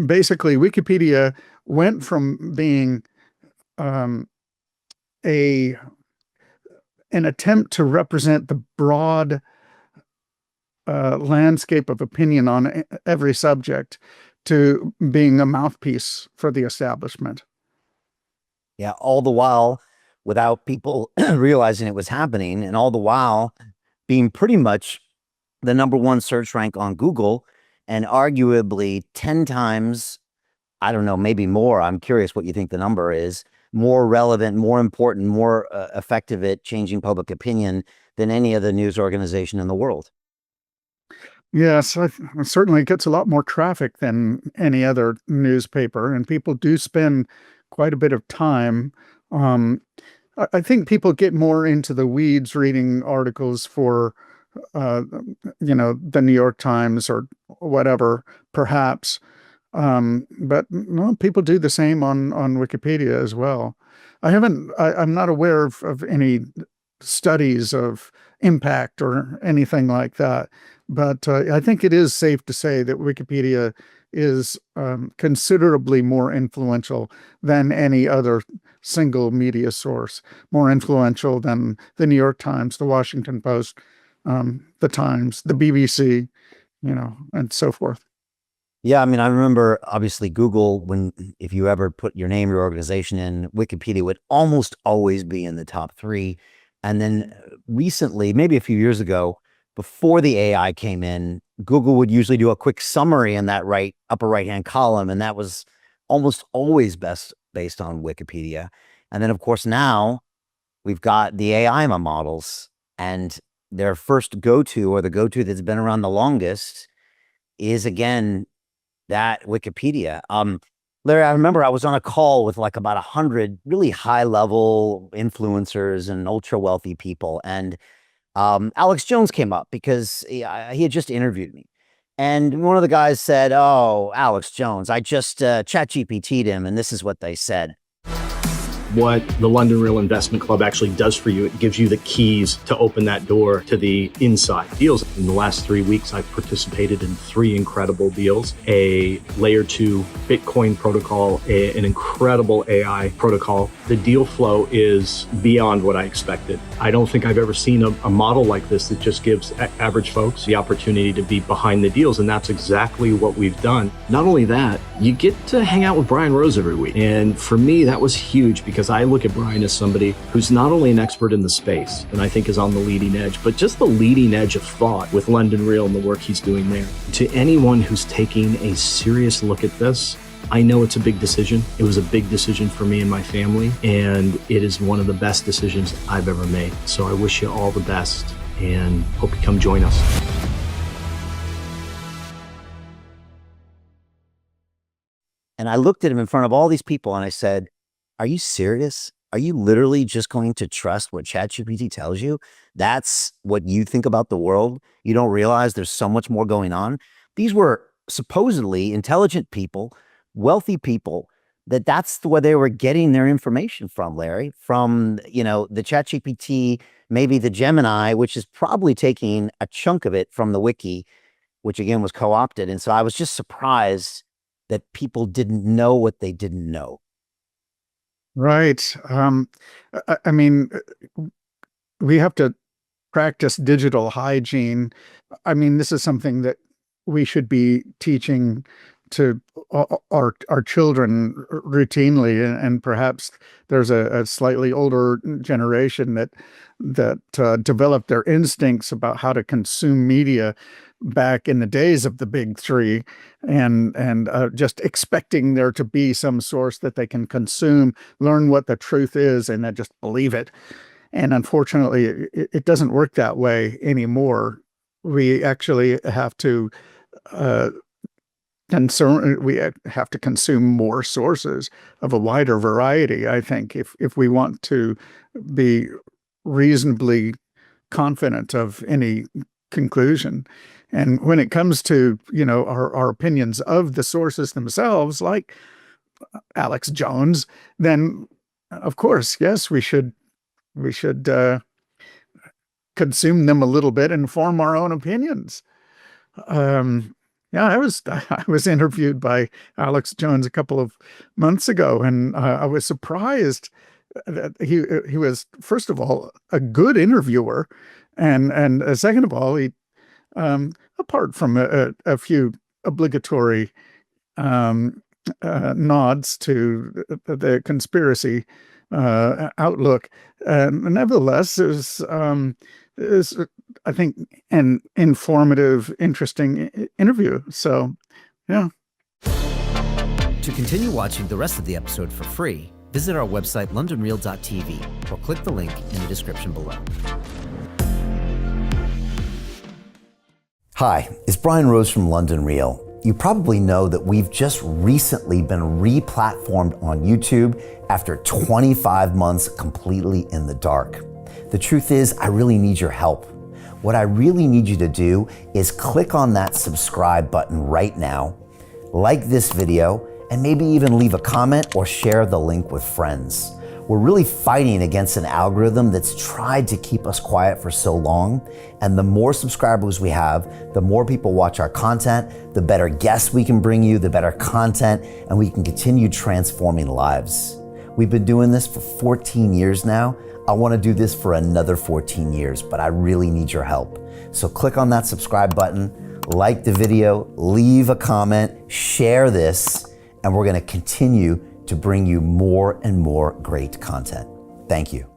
basically Wikipedia went from being um, a an attempt to represent the broad landscape of opinion on every subject to being a mouthpiece for the establishment. Yeah, all the while without people realizing it was happening, and all the while being pretty much the number one search rank on Google, and arguably 10 times, I don't know, maybe more. I'm curious what you think the number is, more relevant, more important, more effective at changing public opinion than any other news organization in the world. Yes, certainly it gets a lot more traffic than any other newspaper, and people do spend quite a bit of time. Um, I think people get more into the weeds reading articles for, uh, the New York Times or whatever, perhaps. But no, people do the same on Wikipedia as well. I'm not aware of any studies of impact or anything like that, but I think it is safe to say that Wikipedia is considerably more influential than any other single media source, more influential than the New York Times, the Washington Post, the Times, the BBC, and so forth. Yeah, I mean, I remember obviously Google, when if you ever put your name, your organization in, Wikipedia would almost always be in the top three. And then recently, maybe a few years ago, before the AI came in, Google would usually do a quick summary in that upper right hand column, and that was almost always best based on Wikipedia. And then of course now we've got the AI models, and their first go-to, or the go-to that's been around the longest, is again that Wikipedia. Larry, I remember I was on a call with like about 100 really high level influencers and ultra wealthy people. And Alex Jones came up because he had just interviewed me. And one of the guys said, "Oh, Alex Jones, I just chat GPT'd him, and this is what they said." What the London Real Investment Club actually does for you, it gives you the keys to open that door to the inside deals. In the last 3 weeks, I've participated in 3 incredible deals: a layer 2 Bitcoin protocol, an incredible AI protocol. The deal flow is beyond what I expected. I don't think I've ever seen a model like this that just gives average folks the opportunity to be behind the deals, and that's exactly what we've done. Not only that, you get to hang out with Brian Rose every week, and for me, that was huge because I look at Brian as somebody who's not only an expert in the space, and I think is on the leading edge, but just the leading edge of thought with London Real and the work he's doing there. To anyone who's taking a serious look at this, I know it's a big decision. It was a big decision for me and my family, and it is one of the best decisions I've ever made. So I wish you all the best and hope you come join us. And I looked at him in front of all these people and I said, "Are you serious? Are you literally just going to trust what ChatGPT tells you? That's what you think about the world? You don't realize there's so much more going on?" These were supposedly intelligent people, wealthy people, that's where they were getting their information from, Larry, from, the ChatGPT, maybe the Gemini, which is probably taking a chunk of it from the wiki, which again was co-opted. And so I was just surprised that people didn't know what they didn't know. Right. I mean, we have to practice digital hygiene. I mean, this is something that we should be teaching to our children routinely, and perhaps there's a slightly older generation that developed their instincts about how to consume media back in the days of the big three, and just expecting there to be some source that they can consume, learn what the truth is, and then just believe it. And unfortunately, it doesn't work that way anymore. We actually have to uh, we have to consume more sources of a wider variety, I think, if we want to be reasonably confident of any conclusion. And when it comes to, our opinions of the sources themselves, like Alex Jones, then of course, yes, we should consume them a little bit and form our own opinions. Um, Yeah, I was interviewed by Alex Jones a couple of months ago, and I was surprised that he was, first of all, a good interviewer, and second of all, he apart from a few obligatory um, nods to the conspiracy outlook, nevertheless, it was, I think, an informative, interesting interview. So, yeah. To continue watching the rest of the episode for free, visit our website londonreal.tv or click the link in the description below. Hi, it's Brian Rose from London Real. You probably know that we've just recently been re-platformed on YouTube after 25 months completely in the dark. The truth is, I really need your help. What I really need you to do is click on that subscribe button right now, like this video, and maybe even leave a comment or share the link with friends. We're really fighting against an algorithm that's tried to keep us quiet for so long. And the more subscribers we have, the more people watch our content, the better guests we can bring you, the better content, and we can continue transforming lives. We've been doing this for 14 years now. I want to do this for another 14 years, but I really need your help. So click on that subscribe button, like the video, leave a comment, share this, and we're going to continue to bring you more and more great content. Thank you.